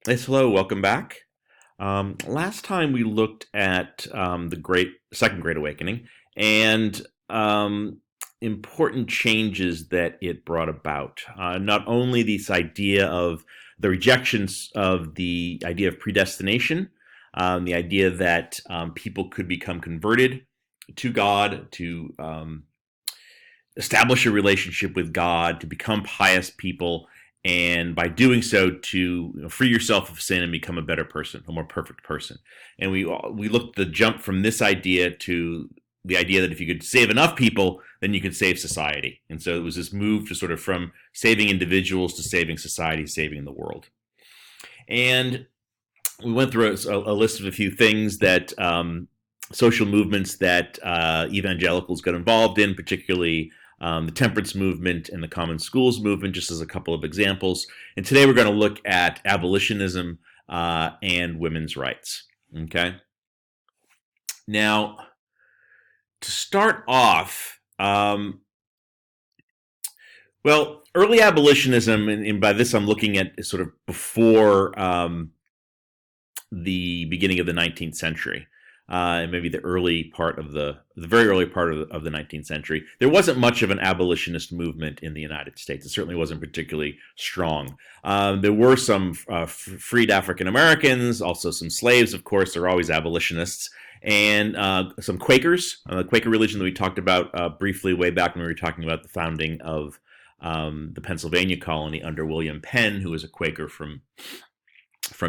Yes, hello, welcome back. Last time we looked at the Second Great Awakening and important changes that it brought about. Not only this idea of the rejections of the idea of predestination, the idea that people could become converted to God, to establish a relationship with God, to become pious people, and by doing so, to free yourself of sin and become a better person, a more perfect person. And we looked the jump from this idea to the idea that if you could save enough people, then you could save society. And so it was this move to sort of from saving individuals to saving society, saving the world. And we went through a list of a few things that social movements that evangelicals got involved in, particularly the temperance movement and the common schools movement, just as a couple of examples. And today we're going to look at abolitionism and women's rights. Okay. Now, to start off, well, early abolitionism, and by this I'm looking at sort of before the beginning of the 19th century, maybe the very early part of the 19th century. There wasn't much of an abolitionist movement in the United States. It certainly wasn't particularly strong. There were some freed African Americans, also some slaves. Of course, there are always abolitionists. And some Quakers, the Quaker religion that we talked about briefly way back when we were talking about the founding of the Pennsylvania colony under William Penn, who was a Quaker from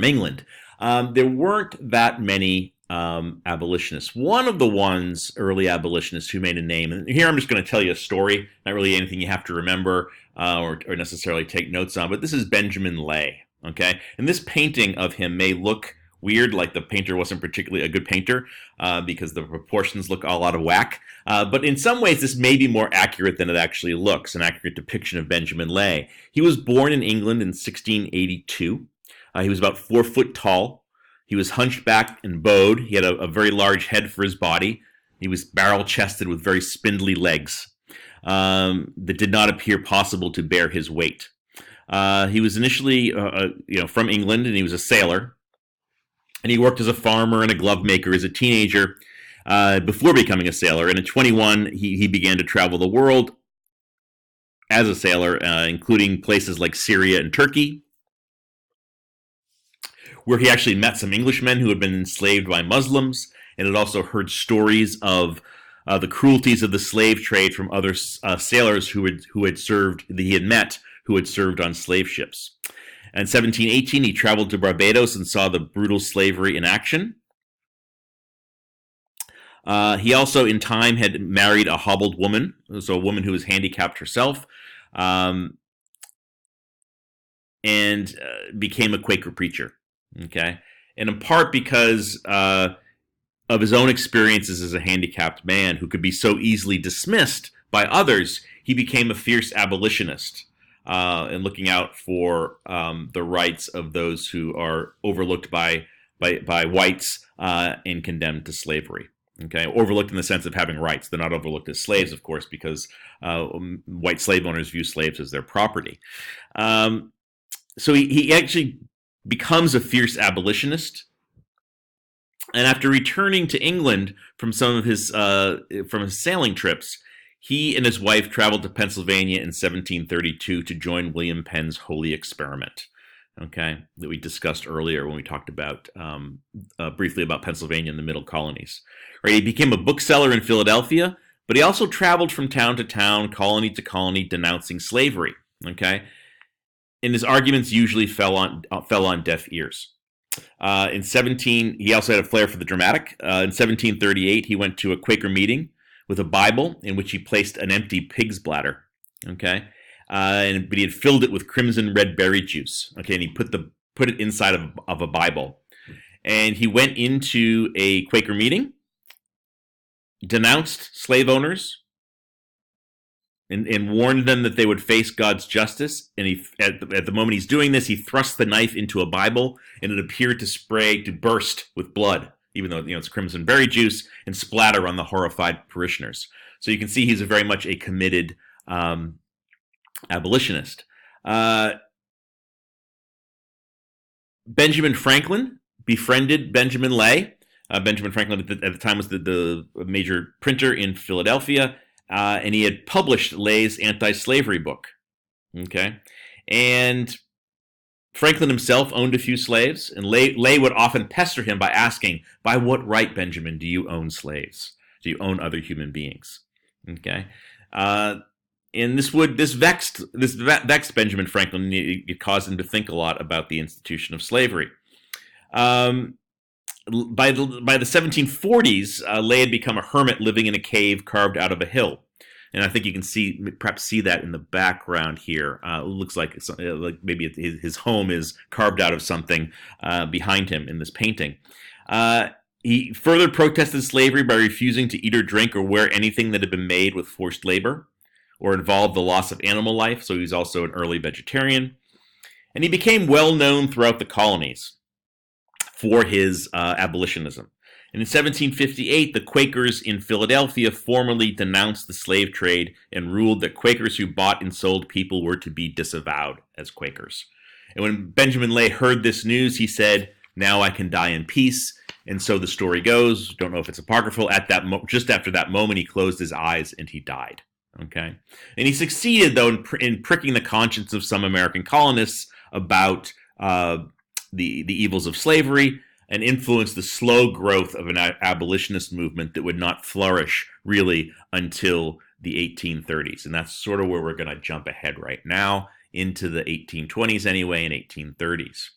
England. There weren't that many abolitionists. One of the ones, early abolitionists who made a name, and here I'm just going to tell you a story, not really anything you have to remember or necessarily take notes on, but this is Benjamin Lay, okay? And this painting of him may look weird, like the painter wasn't particularly a good painter because the proportions look all out of whack. But in some ways, this may be more accurate than it actually looks, an accurate depiction of Benjamin Lay. He was born in England in 1682. He was about 4 foot tall. He was hunchbacked and bowed. He had a very large head for his body. He was barrel chested with very spindly legs that did not appear possible to bear his weight. He was initially, from England, and he was a sailor. And he worked as a farmer and a glove maker as a teenager before becoming a sailor. And at 21, he began to travel the world as a sailor, including places like Syria and Turkey, where he actually met some Englishmen who had been enslaved by Muslims, and had also heard stories of the cruelties of the slave trade from other sailors who had served that he had met who had served on slave ships. In 1718, he traveled to Barbados and saw the brutal slavery in action. He also, in time, had married a hobbled woman, so a woman who was handicapped herself, and became a Quaker preacher. Okay, and in part because of his own experiences as a handicapped man who could be so easily dismissed by others, he became a fierce abolitionist and looking out for the rights of those who are overlooked by whites and condemned to slavery. Okay, overlooked in the sense of having rights. They're not overlooked as slaves, of course, because white slave owners view slaves as their property. So he actually becomes a fierce abolitionist. And after returning to England from some of his sailing trips, he and his wife traveled to Pennsylvania in 1732 to join William Penn's Holy Experiment. Okay, that we discussed earlier when we talked about briefly about Pennsylvania and the Middle Colonies. Right, he became a bookseller in Philadelphia, but he also traveled from town to town, colony to colony, denouncing slavery. Okay, and his arguments usually fell on deaf ears. He also had a flair for the dramatic. In 1738, he went to a Quaker meeting with a Bible in which he placed an empty pig's bladder. Okay, but he had filled it with crimson red berry juice. Okay, and he put it inside of a Bible, and he went into a Quaker meeting, denounced slave owners, and warned them that they would face God's justice. And at the moment he's doing this, he thrust the knife into a Bible, and it appeared to burst with blood, even though it's crimson berry juice, and splatter on the horrified parishioners. So you can see he's very much a committed abolitionist. Benjamin Franklin befriended Benjamin Lay. Benjamin Franklin at the time was the major printer in Philadelphia, and he had published Lay's anti-slavery book. Okay, and Franklin himself owned a few slaves, and Lay would often pester him by asking, "By what right, Benjamin, do you own slaves? Do you own other human beings?" Okay, uh, and this vexed Benjamin Franklin. It caused him to think a lot about the institution of slavery. Um, by the 1740s, Lay had become a hermit living in a cave carved out of a hill, and I think you can perhaps see that in the background here. It looks like like maybe his home is carved out of something behind him in this painting. He further protested slavery by refusing to eat or drink or wear anything that had been made with forced labor or involved the loss of animal life. So he's also an early vegetarian, and he became well known throughout the colonies for his abolitionism. And in 1758, the Quakers in Philadelphia formally denounced the slave trade and ruled that Quakers who bought and sold people were to be disavowed as Quakers. And when Benjamin Lay heard this news, he said, "Now I can die in peace." And so the story goes, don't know if it's apocryphal, just after that moment, he closed his eyes and he died. Okay. And he succeeded, though, in pricking the conscience of some American colonists about the evils of slavery, and influenced the slow growth of an abolitionist movement that would not flourish really until the 1830s. And that's sort of where we're going to jump ahead right now into the 1820s anyway and 1830s.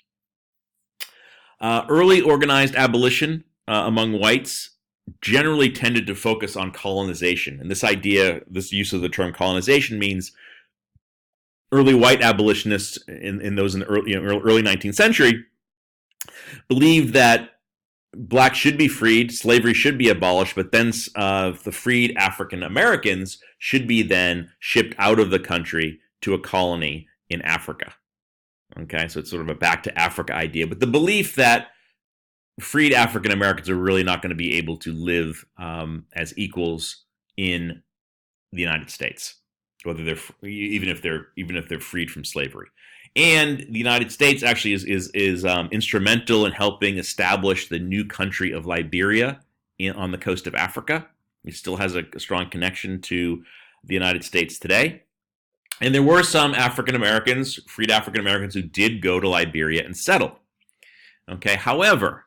Early organized abolition among whites generally tended to focus on colonization. And this use of the term colonization means early white abolitionists in the early 19th century believed that blacks should be freed, slavery should be abolished, but then the freed African Americans should be then shipped out of the country to a colony in Africa. Okay, so it's sort of a back to Africa idea, but the belief that freed African Americans are really not going to be able to live as equals in the United States, whether they're even if they're freed from slavery. And the United States actually is instrumental in helping establish the new country of Liberia on the coast of Africa. It still has a strong connection to the United States today. And there were some African Americans, freed African Americans, who did go to Liberia and settle. Okay, however,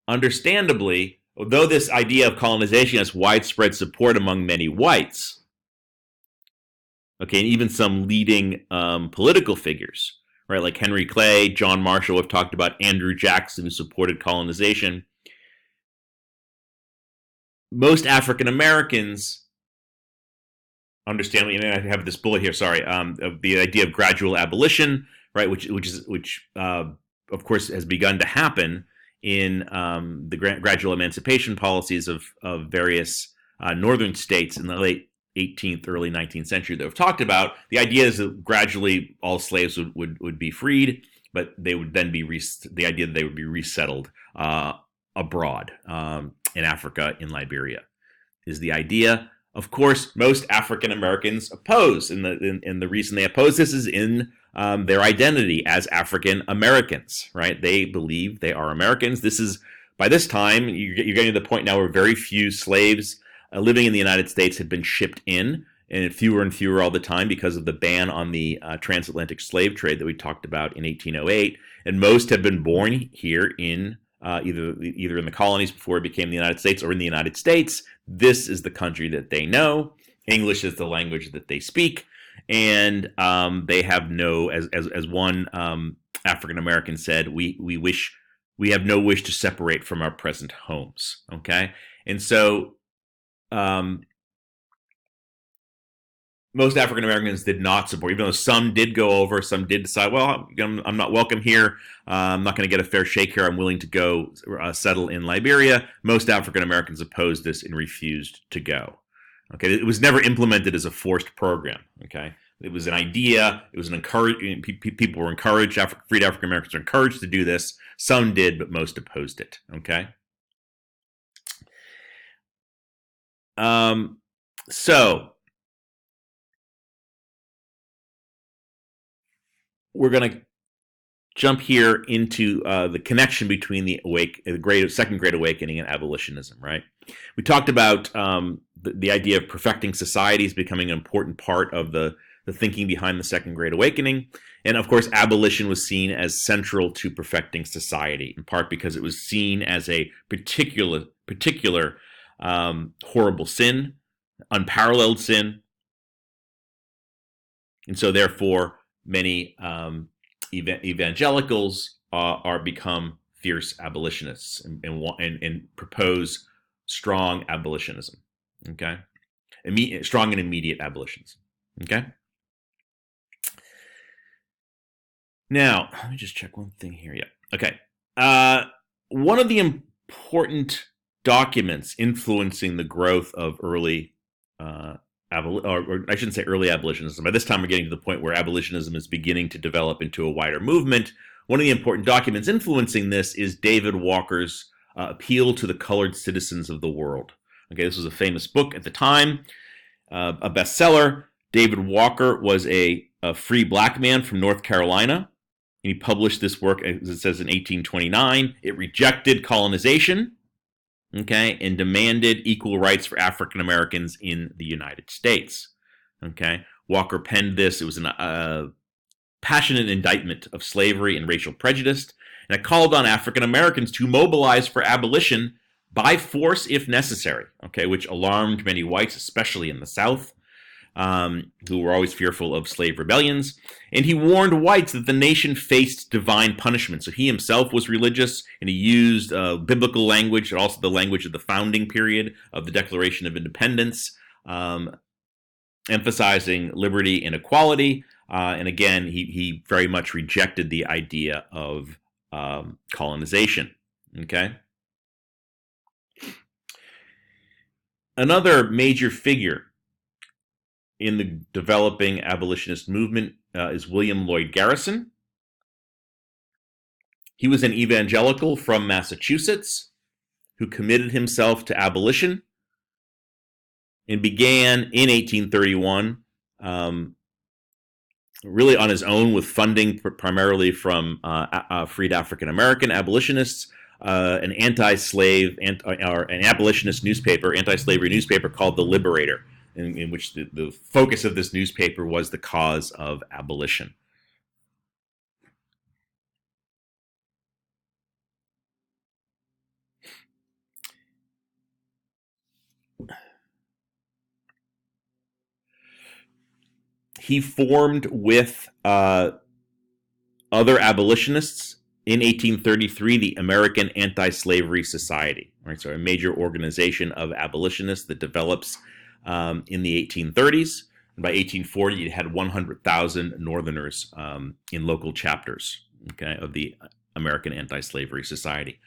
understandably, although this idea of colonization has widespread support among many whites, okay, and even some leading political figures, right, like Henry Clay, John Marshall, have talked about Andrew Jackson, who supported colonization. Most African Americans, understandably, and I have this bullet here, sorry, of the idea of gradual abolition, right, which of course has begun to happen in the gradual emancipation policies of various northern states in the late 18th, early 19th century that we've talked about. The idea is that gradually all slaves would be freed, but they would then be the idea that they would be resettled abroad in Africa, in Liberia, is the idea. Of course, most African Americans oppose, and the reason they oppose this is in their identity as African Americans, right? They believe they are Americans. By this time, you're getting to the point now where very few slaves living in the United States had been shipped in, and fewer and fewer all the time because of the ban on the transatlantic slave trade that we talked about in 1808. And most have been born here in either in the colonies before it became the United States or in the United States. This is the country that they know. English is the language that they speak, and they have as one African American said, we have no wish to separate from our present homes. Okay, and so most African Americans did not support, even though some did go over, some did decide, well, I'm not welcome here. I'm not going to get a fair shake here. I'm willing to go settle in Liberia. Most African Americans opposed this and refused to go. Okay, it was never implemented as a forced program. Okay, it was an idea. It was an people were encouraged. Freed African Americans were encouraged to do this. Some did, but most opposed it. Okay. So we're going to jump here into the connection between the Second Great Awakening and abolitionism, right? We talked about the idea of perfecting societies becoming an important part of the thinking behind the Second Great Awakening. And of course, abolition was seen as central to perfecting society, in part because it was seen as a particular horrible sin, unparalleled sin. And so therefore, many evangelicals are become fierce abolitionists and propose strong abolitionism. Okay, strong and immediate abolitionism. Okay. Now let me just check one thing here. Yeah. Okay. One of the important documents influencing the growth of early or I shouldn't say early abolitionism. By this time, we're getting to the point where abolitionism is beginning to develop into a wider movement. One of the important documents influencing this is David Walker's Appeal to the Colored Citizens of the World. Okay, this was a famous book at the time, a bestseller. David Walker was a free black man from North Carolina, and he published this work, as it says, in 1829. It rejected colonization, okay, and demanded equal rights for African Americans in the United States. Okay, Walker penned this. It was a passionate indictment of slavery and racial prejudice, and it called on African Americans to mobilize for abolition by force if necessary. Okay, which alarmed many whites, especially in the South, who were always fearful of slave rebellions. And he warned whites that the nation faced divine punishment. So he himself was religious, and he used biblical language, and also the language of the founding period of the Declaration of Independence, emphasizing liberty and equality. And again, he very much rejected the idea of colonization. Okay. Another major figure in the developing abolitionist movement is William Lloyd Garrison. He was an evangelical from Massachusetts who committed himself to abolition and began in 1831 really on his own with funding primarily from freed African American abolitionists, an anti-slave or an abolitionist newspaper, anti-slavery newspaper called The Liberator, in which the focus of this newspaper was the cause of abolition. He formed with other abolitionists in 1833 the American Anti-Slavery Society, right? So a major organization of abolitionists that develops in the 1830s. And by 1840, you had 100,000 Northerners in local chapters, okay, of the American Anti-Slavery Society.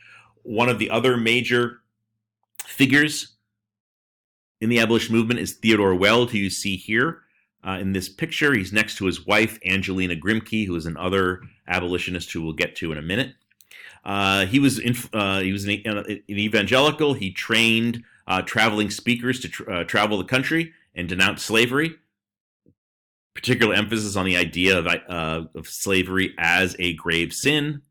One of the other major figures in the abolition movement is Theodore Weld, who you see here in this picture. He's next to his wife, Angelina Grimke, who is another abolitionist who we'll get to in a minute. He was an evangelical. He trained traveling speakers to travel the country and denounce slavery. Particular emphasis on the idea of slavery as a grave sin.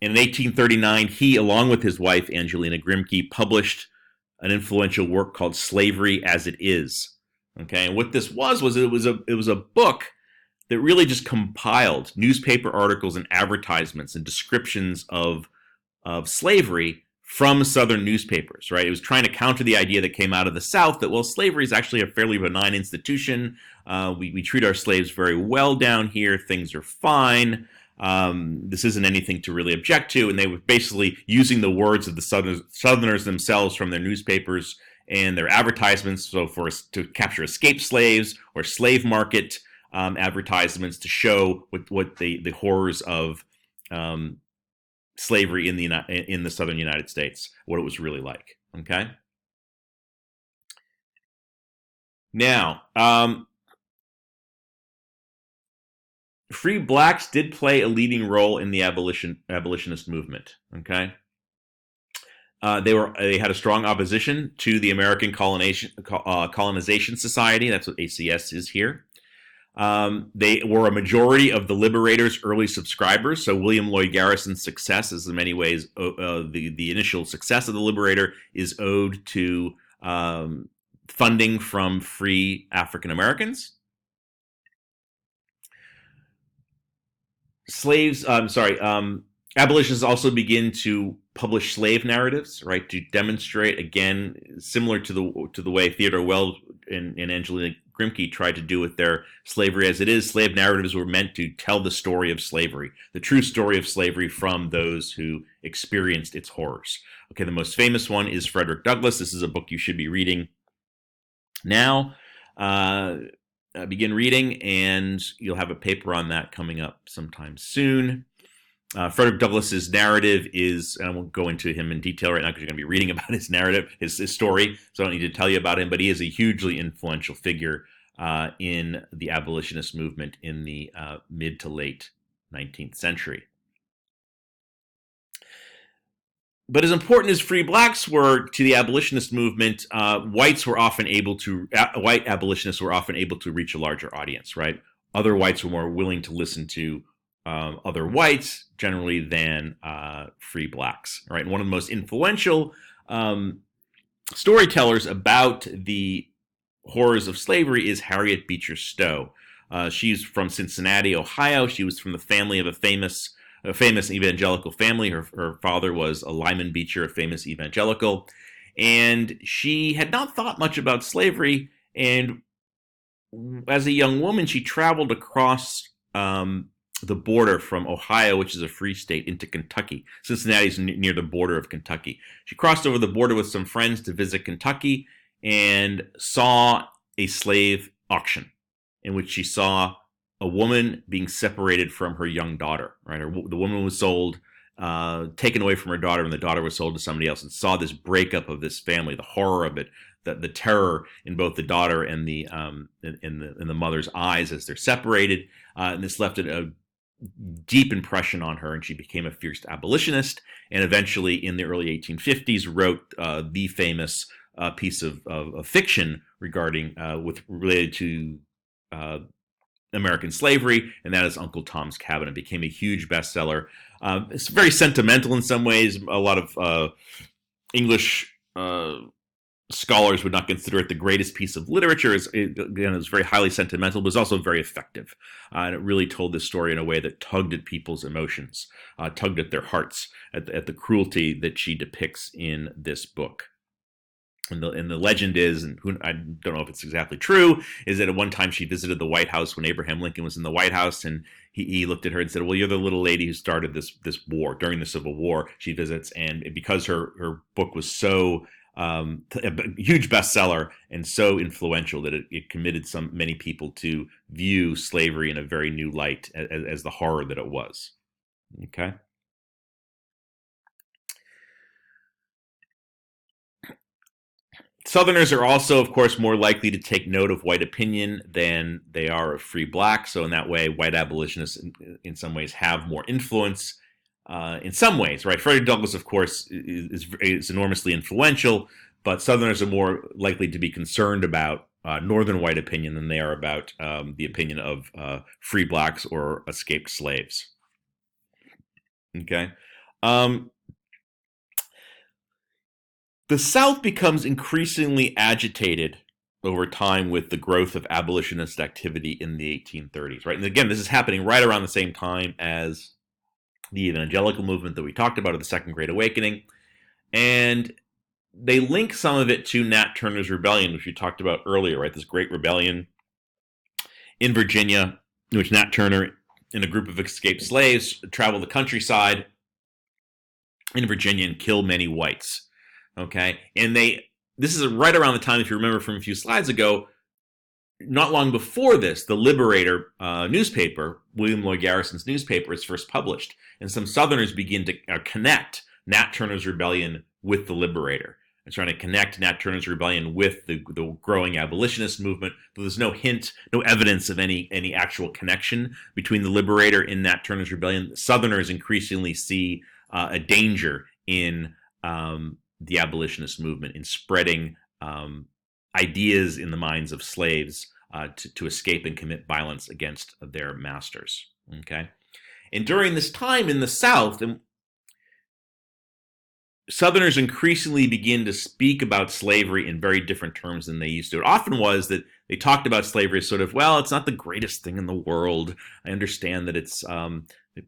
And in 1839, he, along with his wife, Angelina Grimke, published an influential work called Slavery as It Is. Okay, and what this was it was a book that really just compiled newspaper articles and advertisements and descriptions of slavery from Southern newspapers, right? It was trying to counter the idea that came out of the South that, well, slavery is actually a fairly benign institution. We treat our slaves very well down here. Things are fine. This isn't anything to really object to. And they were basically using the words of the Southerners themselves from their newspapers and their advertisements, so to capture escaped slaves or slave market advertisements to show what the horrors of slavery in the Southern United States, what it was really like. Okay. Now, free blacks did play a leading role in the abolitionist movement. Okay. They had a strong opposition to the American Colonization Society. That's what ACS is here. They were a majority of the Liberator's early subscribers. So William Lloyd Garrison's success is in many ways the initial success of the Liberator is owed to funding from free African Americans. Abolitionists also begin to publish slave narratives, right, to demonstrate, again, similar to the way Theodore Wells and Angelina Grimke tried to do with their Slavery as It Is. Slave narratives were meant to tell the story of slavery, the true story of slavery from those who experienced its horrors. Okay, the most famous one is Frederick Douglass. This is a book you should be reading now. Begin reading, and you'll have a paper on that coming up sometime soon. Frederick Douglass's narrative is, and I won't go into him in detail right now because you're going to be reading about his narrative, his story, so I don't need to tell you about him, but he is a hugely influential figure in the abolitionist movement in the mid to late 19th century. But as important as free blacks were to the abolitionist movement, white abolitionists were often able to reach a larger audience, right? Other whites were more willing to listen to other whites generally than free blacks, right? And one of the most influential storytellers about the horrors of slavery is Harriet Beecher Stowe. She's from Cincinnati, Ohio. She was from the family of a famous evangelical family. Her father was a Lyman Beecher, a famous evangelical, and she had not thought much about slavery. And as a young woman, she traveled across the border from Ohio, which is a free state, into Kentucky. Cincinnati's near the border of Kentucky. She crossed over the border with some friends to visit Kentucky and saw a slave auction in which she saw a woman being separated from her young daughter. Right, the woman was sold, taken away from her daughter, and the daughter was sold to somebody else. And saw this breakup of this family, the horror of it, the terror in both the daughter and the mother's eyes as they're separated. And this left a deep impression on her, and she became a fierce abolitionist. And eventually, in the early 1850s, wrote the famous piece of fiction regarding related to American slavery, and that is Uncle Tom's Cabin. It became a huge bestseller. It's very sentimental in some ways. A lot of English scholars would not consider it the greatest piece of literature. It was very highly sentimental, but it was also very effective. And it really told this story in a way that tugged at people's emotions, tugged at their hearts, at the cruelty that she depicts in this book. And the legend is, and I don't know if it's exactly true, is that at one time she visited the White House when Abraham Lincoln was in the White House, and he looked at her and said, "Well, you're the little lady who started this war during the Civil War." She visits, and because her book was so a huge bestseller and so influential that it committed many people to view slavery in a very new light as the horror that it was. Okay. Southerners are also, of course, more likely to take note of white opinion than they are of free blacks. So in that way, white abolitionists in some ways have more influence. In some ways, right? Frederick Douglass, of course, is enormously influential, but Southerners are more likely to be concerned about Northern white opinion than they are about the opinion of free blacks or escaped slaves. Okay. The South becomes increasingly agitated over time with the growth of abolitionist activity in the 1830s, right? And again, this is happening right around the same time as the evangelical movement that we talked about, of the Second Great Awakening. And they link some of it to Nat Turner's Rebellion, which we talked about earlier, right? This great rebellion in Virginia, in which Nat Turner and a group of escaped slaves travel the countryside in Virginia and kill many whites. Okay, and this is right around the time, if you remember from a few slides ago, not long before this, the Liberator newspaper, William Lloyd Garrison's newspaper, is first published, and some Southerners begin to connect Nat Turner's Rebellion with the Liberator, and trying to connect Nat Turner's Rebellion with the growing abolitionist movement. But there's no hint, no evidence of any actual connection between the Liberator and Nat Turner's Rebellion. Southerners increasingly see a danger in the abolitionist movement, in spreading ideas in the minds of slaves to escape and commit violence against their masters. Okay, and during this time in the South, and Southerners increasingly begin to speak about slavery in very different terms than they used to. It often was that they talked about slavery as sort of, well, it's not the greatest thing in the world. I understand that it's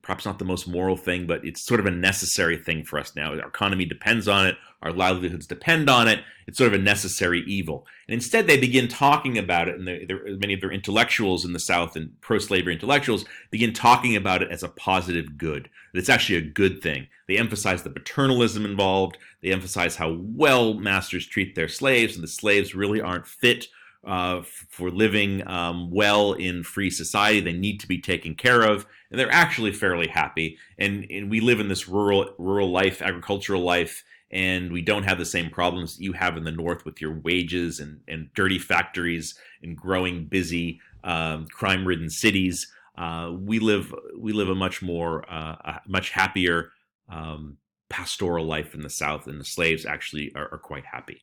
perhaps not the most moral thing, but it's sort of a necessary thing for us now. Our economy depends on it. Our livelihoods depend on it. It's sort of a necessary evil. And instead, they begin talking about it, and many of their intellectuals in the South and pro-slavery intellectuals begin talking about it as a positive good. That it's actually a good thing. They emphasize the paternalism involved. They emphasize how well masters treat their slaves, and the slaves really aren't fit for living well in free society. They need to be taken care of, and they're actually fairly happy. And we live in this rural life, agricultural life, and we don't have the same problems you have in the North with your wages and dirty factories and growing, busy, crime-ridden cities. We live a much more, much happier pastoral life in the South, and the slaves actually are quite happy.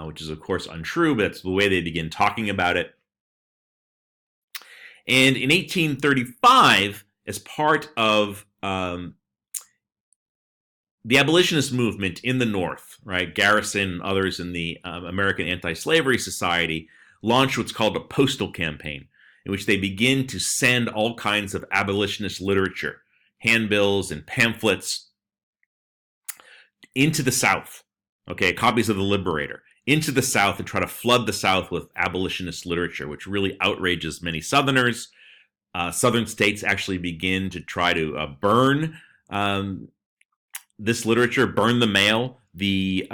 Which is, of course, untrue, but that's the way they begin talking about it. And in 1835, as part of the abolitionist movement in the North, right, Garrison and others in the American Anti-Slavery Society launched what's called a postal campaign, in which they begin to send all kinds of abolitionist literature, handbills and pamphlets, into the South, okay, copies of the Liberator, into the South, and try to flood the South with abolitionist literature, which really outrages many Southerners. Southern states actually begin to try to burn this literature, burn the mail. The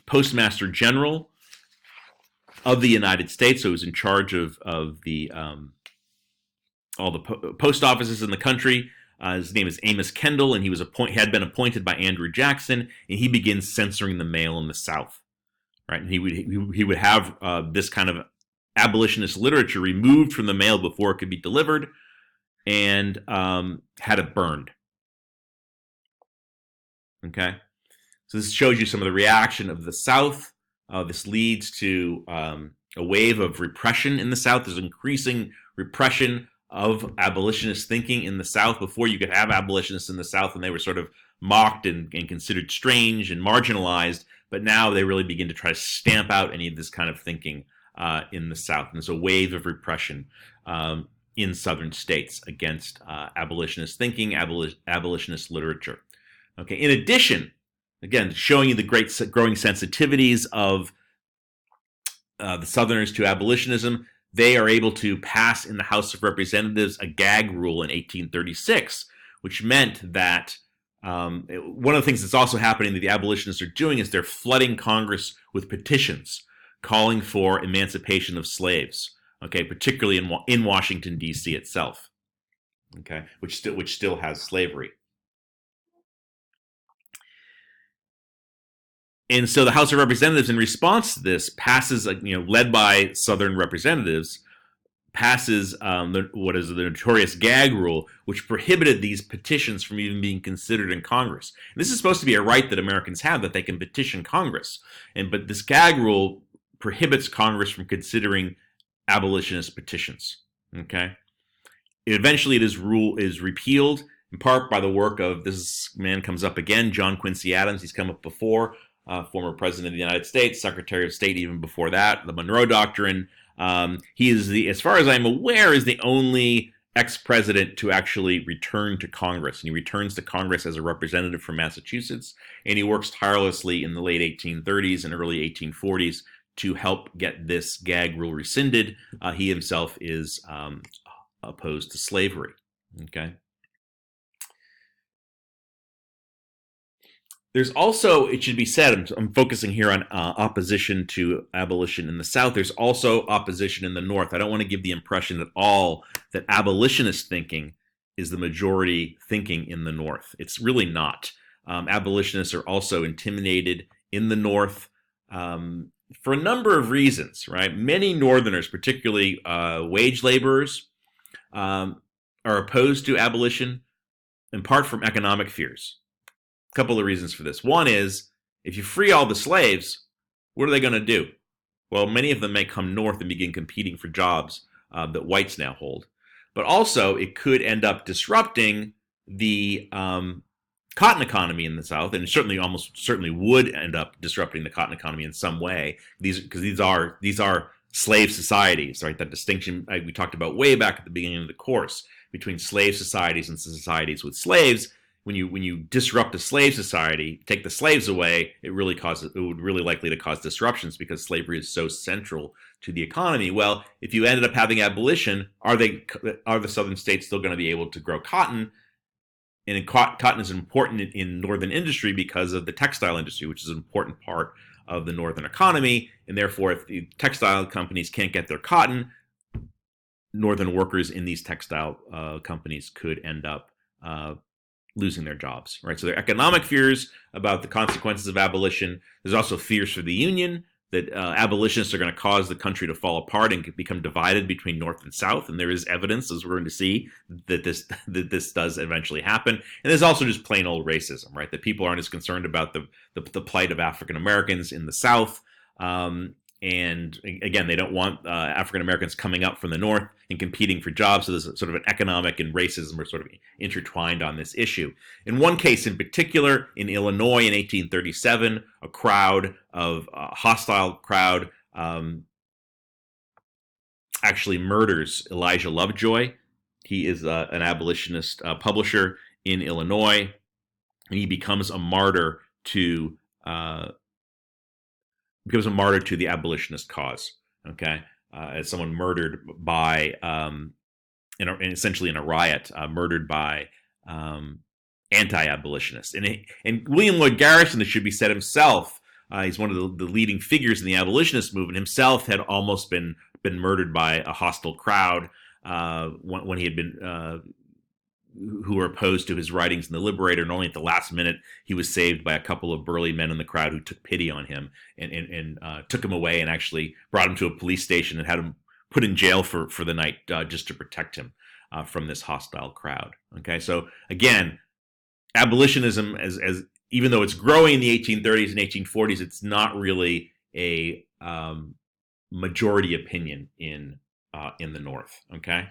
Postmaster General of the United States, who was in charge of the all the post offices in the country, his name is Amos Kendall, and he was had been appointed by Andrew Jackson, and he begins censoring the mail in the South. Right, and he would have this kind of abolitionist literature removed from the mail before it could be delivered, and had it burned. Okay, so this shows you some of the reaction of the South. This leads to a wave of repression in the South. There's increasing repression of abolitionist thinking in the South. Before, you could have abolitionists in the South, and they were sort of mocked and considered strange and marginalized. But now they really begin to try to stamp out any of this kind of thinking in the South. And there's a wave of repression in Southern states against abolitionist thinking, abolitionist literature. Okay. In addition, again, showing you the great growing sensitivities of the Southerners to abolitionism, they are able to pass in the House of Representatives a gag rule in 1836, which meant that one of the things that's also happening that the abolitionists are doing is they're flooding Congress with petitions calling for emancipation of slaves. Okay, particularly in Washington D.C. itself. Okay, which still has slavery. And so the House of Representatives, in response to this, passes, led by Southern representatives, passes what is the notorious gag rule, which prohibited these petitions from even being considered in Congress. And this is supposed to be a right that Americans have, that they can petition Congress. But this gag rule prohibits Congress from considering abolitionist petitions. Okay. Eventually, this rule is repealed, in part by the work of, this man comes up again, John Quincy Adams. He's come up before, former president of the United States, Secretary of State even before that, the Monroe Doctrine. He is as far as I'm aware, is the only ex-president to actually return to Congress. And he returns to Congress as a representative from Massachusetts, and he works tirelessly in the late 1830s and early 1840s to help get this gag rule rescinded. He himself is opposed to slavery. Okay. There's also, it should be said, I'm focusing here on opposition to abolition in the South. There's also opposition in the North. I don't want to give the impression at all that abolitionist thinking is the majority thinking in the North. It's really not. Abolitionists are also intimidated in the North for a number of reasons, right? Many Northerners, particularly wage laborers, are opposed to abolition in part from economic fears. Couple of reasons for this. One is, if you free all the slaves, what are they going to do? Well, many of them may come north and begin competing for jobs that whites now hold. But also, it could end up disrupting the cotton economy in the South, and certainly, almost certainly, would end up disrupting the cotton economy in some way. These are slave societies, right? That distinction we talked about way back at the beginning of the course between slave societies and societies with slaves. When you disrupt a slave society, take the slaves away, it would really likely to cause disruptions because slavery is so central to the economy. Well, if you ended up having abolition, are the southern states still going to be able to grow cotton? And cotton is important in northern industry because of the textile industry, which is an important part of the northern economy. And therefore, if the textile companies can't get their cotton, northern workers in these textile companies could end up losing their jobs, right? So there are economic fears about the consequences of abolition. There's also fears for the Union that abolitionists are going to cause the country to fall apart and become divided between North and South. And there is evidence, as we're going to see, that this does eventually happen. And there's also just plain old racism, right? That people aren't as concerned about the plight of African Americans in the South. And again, they don't want African Americans coming up from the North and competing for jobs. So there's sort of an economic and racism are sort of intertwined on this issue. In one case in particular, in Illinois in 1837, a hostile crowd actually murders Elijah Lovejoy. He is an abolitionist publisher in Illinois, and he becomes a martyr to the abolitionist cause. Okay, as someone murdered by, essentially in a riot, murdered by anti-abolitionists. And William Lloyd Garrison, it should be said himself, he's one of the leading figures in the abolitionist movement. Himself had almost been murdered by a hostile crowd when he had been. Who were opposed to his writings in the Liberator, and only at the last minute he was saved by a couple of burly men in the crowd who took pity on him and took him away and actually brought him to a police station and had him put in jail for the night just to protect him from this hostile crowd. Okay, so again, abolitionism, as even though it's growing in the 1830s and 1840s, it's not really a majority opinion in the North. Okay.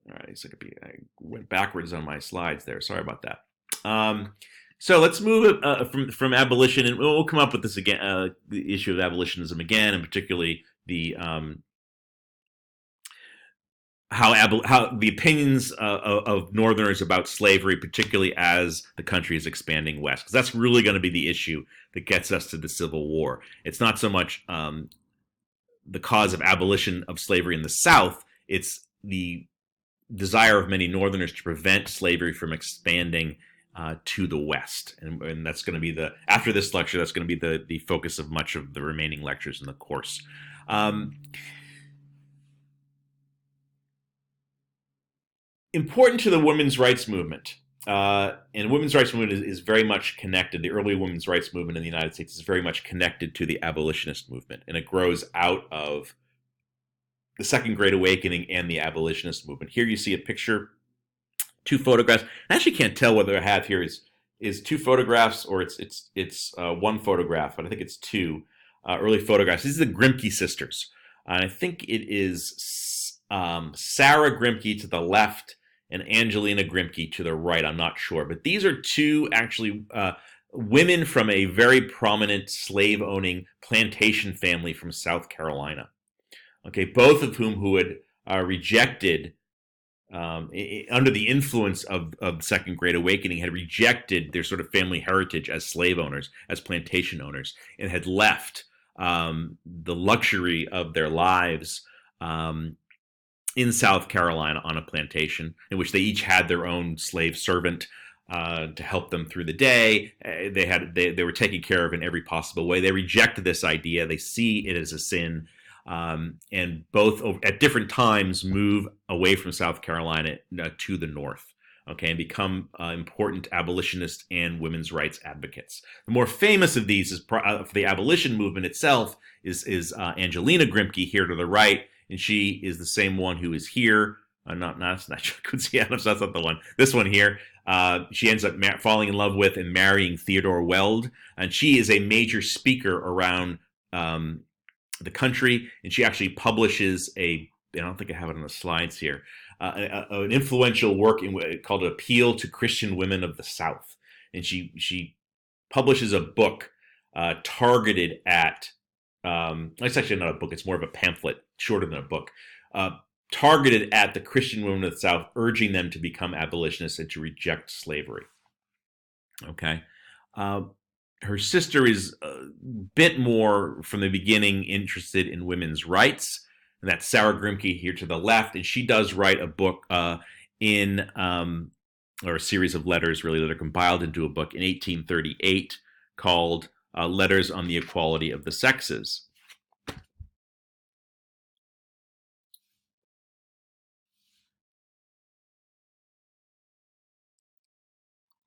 All right, so I went backwards on my slides there. Sorry about that. So let's move from abolition, and we'll come up with this again, the issue of abolitionism again, and particularly the how the opinions of Northerners about slavery, particularly as the country is expanding west, because that's really going to be the issue that gets us to the Civil War. It's not so much the cause of abolition of slavery in the South; it's the desire of many Northerners to prevent slavery from expanding to the West, and that's going to be after this lecture. That's going to be the focus of much of the remaining lectures in the course. Important to the women's rights movement, and the women's rights movement is very much connected. The early women's rights movement in the United States is very much connected to the abolitionist movement, and it grows out of the Second Great Awakening and the abolitionist movement. Here you see a picture, two photographs. I actually can't tell whether I have here is two photographs or it's one photograph, but I think it's two early photographs. These are the Grimke sisters. And I think it is Sarah Grimke to the left and Angelina Grimke to the right. I'm not sure. But these are two actually women from a very prominent slave-owning plantation family from South Carolina. Okay, both of who had rejected, under the influence of the Second Great Awakening, had rejected their sort of family heritage as slave owners, as plantation owners, and had left the luxury of their lives in South Carolina on a plantation, in which they each had their own slave servant to help them through the day. They were taken care of in every possible way. They reject this idea. They see it as a sin. And both at different times move away from South Carolina to the North, okay, and become important abolitionist and women's rights advocates. The more famous of these is for the abolition movement itself is Angelina Grimke here to the right, and she is the same one who is here. Not Quincy Adams. That's not the one. This one here. She ends up falling in love with and marrying Theodore Weld, and she is a major speaker around the country, and she actually publishes I don't think I have it on the slides here, an influential work called "Appeal to Christian Women of the South," and she publishes a book targeted at. It's actually not a book; it's more of a pamphlet, shorter than a book, uh, targeted at the Christian women of the South, urging them to become abolitionists and to reject slavery. Okay. Uh, Her sister is a bit more from the beginning interested in women's rights, and that's Sarah Grimke here to the left, and she does write a book in or a series of letters really that are compiled into a book in 1838 called Letters on the Equality of the Sexes.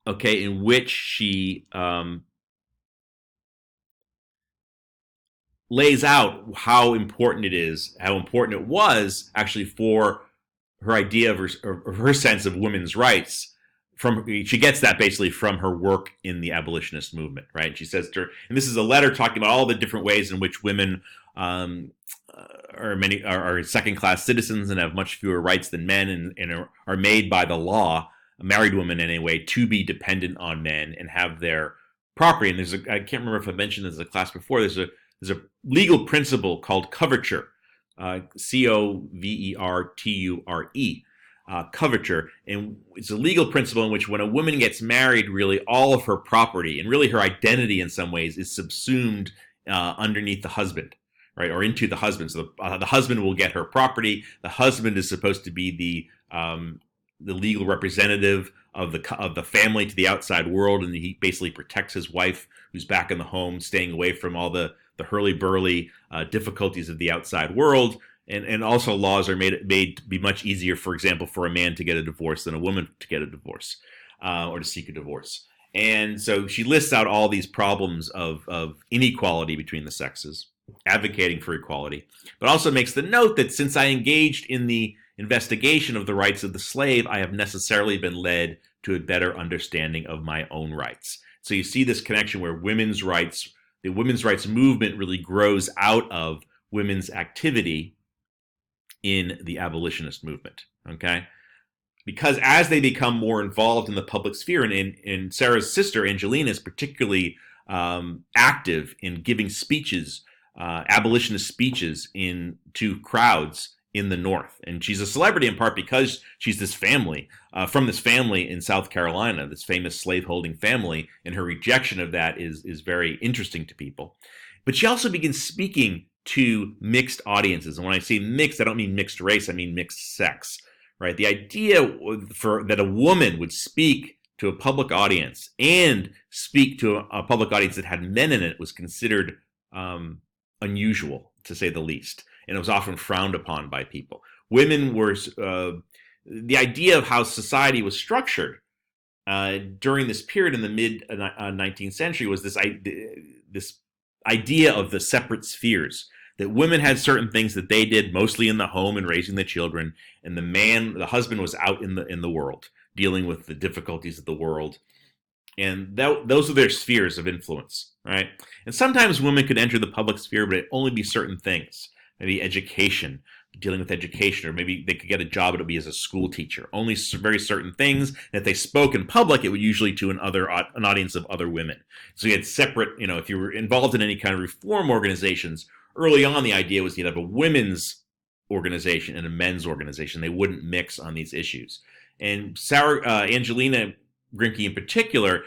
Okay, in which she lays out how important it is, how important it was actually for her idea of her sense of women's rights. She gets that basically from her work in the abolitionist movement, right? She says to her, and this is a letter talking about all the different ways in which women are second class citizens and have much fewer rights than men, and are made by the law, married women anyway, to be dependent on men and have their property. And I can't remember if I mentioned this in a class before. There's a legal principle called coverture, Coverture, coverture, and it's a legal principle in which when a woman gets married, really all of her property and really her identity in some ways is subsumed underneath the husband, right, or into the husband. So the husband will get her property. The husband is supposed to be the legal representative of the family to the outside world, and he basically protects his wife, who's back in the home, staying away from all the hurly-burly difficulties of the outside world. And also laws are made to be much easier, for example, for a man to get a divorce than a woman to get a divorce or to seek a divorce. And so she lists out all these problems of inequality between the sexes, advocating for equality, but also makes the note that since I engaged in the investigation of the rights of the slave, I have necessarily been led to a better understanding of my own rights. So you see this connection where the women's rights movement really grows out of women's activity in the abolitionist movement, okay? Because as they become more involved in the public sphere, and Sarah's sister, Angelina, is particularly active in giving speeches, abolitionist speeches to crowds in the North. And she's a celebrity in part because she's from this family in South Carolina, this famous slaveholding family, and her rejection of that is very interesting to people. But she also begins speaking to mixed audiences. And when I say mixed, I don't mean mixed race, I mean mixed sex, right? The idea that a woman would speak to a public audience and speak to a public audience that had men in it was considered unusual, to say the least. And it was often frowned upon by people. Women were, the idea of how society was structured during this period in the mid 19th century was this idea of the separate spheres, that women had certain things that they did mostly in the home and raising the children, and the husband was out in the world dealing with the difficulties of the world, and those are their spheres of influence, right? And sometimes women could enter the public sphere, but it only be certain things, maybe education, dealing with education, or maybe they could get a job, it'll be as a school teacher, only very certain things. And if they spoke in public, it would usually to an audience of other women. So you had separate, if you were involved in any kind of reform organizations, early on the idea was you'd have a women's organization and a men's organization. They wouldn't mix on these issues. And Angelina Grimke in particular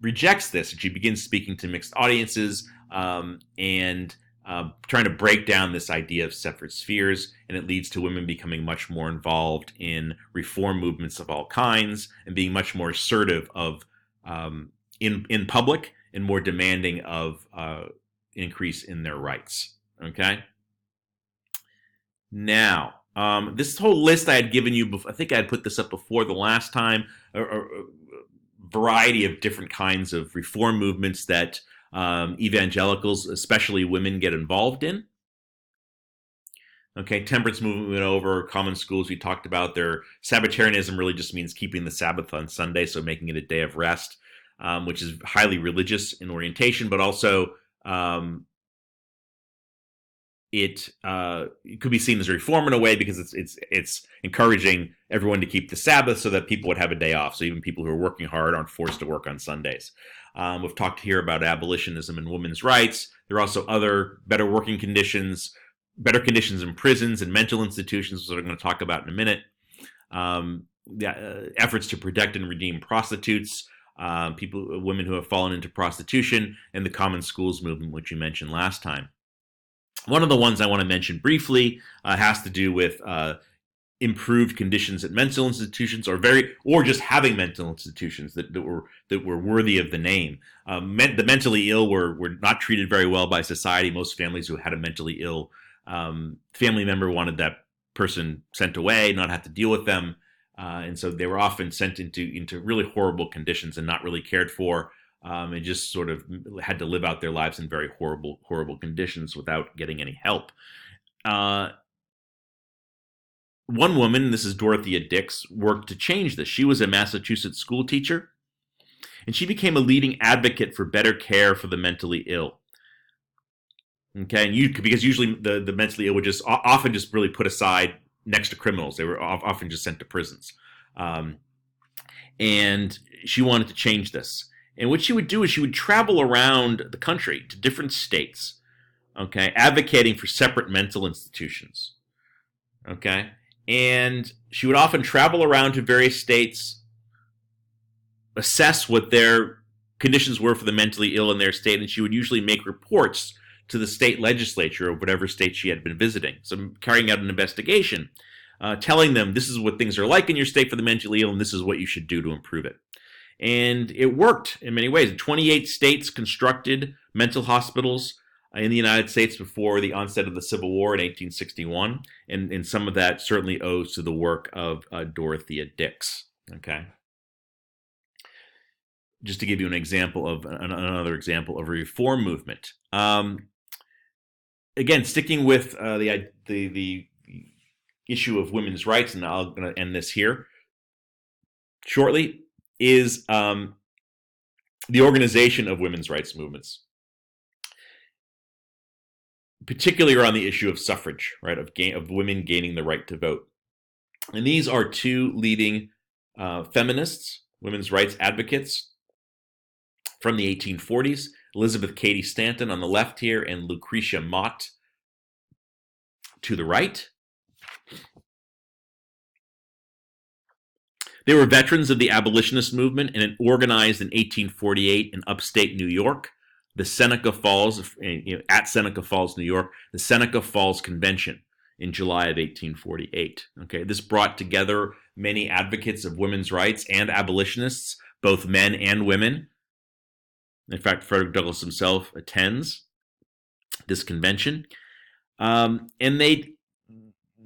rejects this, and she begins speaking to mixed audiences and trying to break down this idea of separate spheres, and it leads to women becoming much more involved in reform movements of all kinds and being much more assertive in public and more demanding of increase in their rights. Okay. Now, this whole list I had given you, I think I had put this up before the last time, a variety of different kinds of reform movements that evangelicals, especially women, get involved in. Okay, temperance movement went over, common schools we talked about. Their Sabbatarianism really just means keeping the Sabbath on Sunday, so making it a day of rest, which is highly religious in orientation, but also it could be seen as a reform in a way because it's encouraging everyone to keep the Sabbath so that people would have a day off. So even people who are working hard aren't forced to work on Sundays. We've talked here about abolitionism and women's rights. There are also other better working conditions, better conditions in prisons and mental institutions, which I'm going to talk about in a minute. Efforts to protect and redeem prostitutes, women who have fallen into prostitution, and the Common Schools movement, which you mentioned last time. One of the ones I want to mention briefly has to do with improved conditions at mental institutions, or just having mental institutions that were worthy of the name. The mentally ill were not treated very well by society. Most families who had a mentally ill family member wanted that person sent away, not have to deal with them, and so they were often sent into really horrible conditions and not really cared for. And just sort of had to live out their lives in very horrible conditions without getting any help. One woman, this is Dorothea Dix, worked to change this. She was a Massachusetts school teacher, and she became a leading advocate for better care for the mentally ill. Okay, and because usually the mentally ill would often just really put aside next to criminals. They were often just sent to prisons. And she wanted to change this. And what she would do is she would travel around the country to different states, okay, advocating for separate mental institutions, okay? And she would often travel around to various states, assess what their conditions were for the mentally ill in their state, and she would usually make reports to the state legislature of whatever state she had been visiting. So carrying out an investigation, telling them this is what things are like in your state for the mentally ill, and this is what you should do to improve it. And it worked in many ways. 28 states constructed mental hospitals in the United States before the onset of the Civil War in 1861. And some of that certainly owes to the work of Dorothea Dix. Okay. Just to give you an example of another example of a reform movement. Again, sticking with the issue of women's rights, and I'm going to end this here shortly, is the organization of women's rights movements, particularly around the issue of suffrage, right, of women gaining the right to vote. And these are two leading feminists, women's rights advocates from the 1840s, Elizabeth Cady Stanton on the left here and Lucretia Mott to the right. They were veterans of the abolitionist movement and organized in 1848 in upstate New York, the Seneca Falls, at Seneca Falls, New York, the Seneca Falls Convention in July of 1848. Okay, this brought together many advocates of women's rights and abolitionists, both men and women. In fact, Frederick Douglass himself attends this convention. And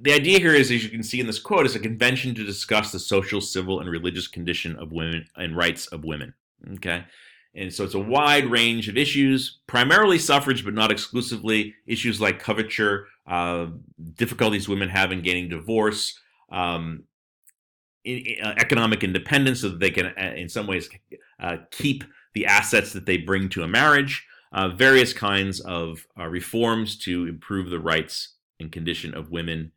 the idea here is, as you can see in this quote, is a convention to discuss the social, civil, and religious condition of women and rights of women. Okay, and so it's a wide range of issues, primarily suffrage, but not exclusively. Issues like coverture, difficulties women have in gaining divorce, economic independence, so that they can, in some ways, keep the assets that they bring to a marriage. Various kinds of reforms to improve the rights and condition of women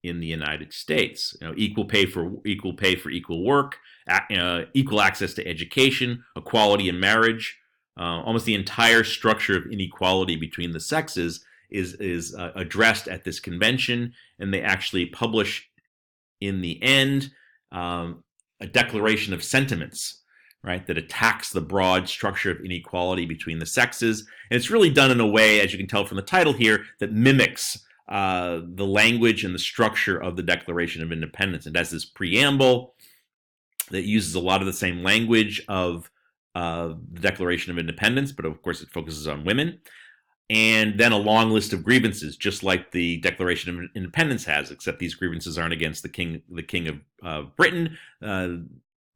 in the United States. Equal pay for equal work, equal access to education, equality in marriage. Almost the entire structure of inequality between the sexes is addressed at this convention, and they actually publish in the end a declaration of sentiments, right, that attacks the broad structure of inequality between the sexes. And it's really done in a way, as you can tell from the title here, that mimics the language and the structure of the Declaration of Independence. It has this preamble that uses a lot of the same language of the Declaration of Independence, but of course it focuses on women. And then a long list of grievances, just like the Declaration of Independence has, except these grievances aren't against the King of Britain.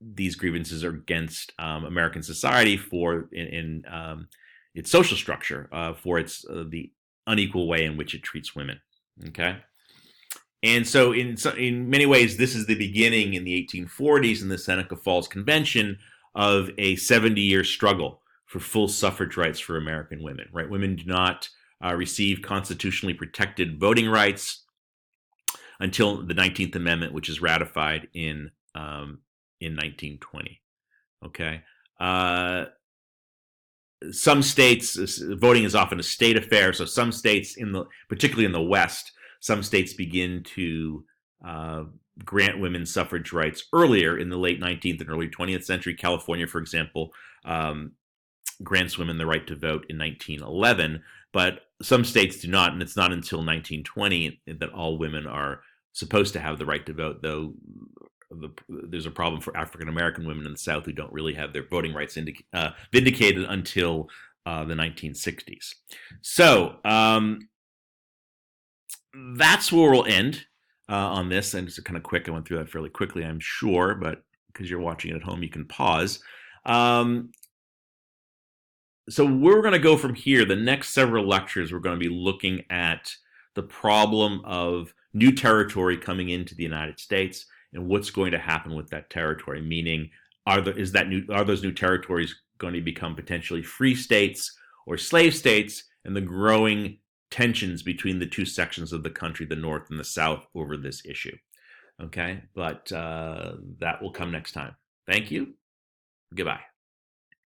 These grievances are against American society for in its social structure, for its the unequal way in which it treats women. Okay, and so in many ways, this is the beginning in the 1840s in the Seneca Falls Convention of a 70-year struggle for full suffrage rights for American women. Right, women do not receive constitutionally protected voting rights until the 19th Amendment, which is ratified in 1920. Okay. Some states, voting is often a state affair. So some states, particularly in the West, some states begin to grant women suffrage rights earlier in the late 19th and early 20th century. California, for example, grants women the right to vote in 1911, but some states do not, and it's not until 1920 that all women are supposed to have the right to vote, though there's a problem for African American women in the South who don't really have their voting rights vindicated until the 1960s. So that's where we'll end on this. And it's kind of quick. I went through that fairly quickly, I'm sure, but because you're watching it at home, you can pause. So we're going to go from here. The next several lectures, we're going to be looking at the problem of new territory coming into the United States and what's going to happen with that territory. Meaning, are those new territories going to become potentially free states or slave states, and the growing tensions between the two sections of the country, the North and the South, over this issue. Okay, but that will come next time. Thank you. Goodbye.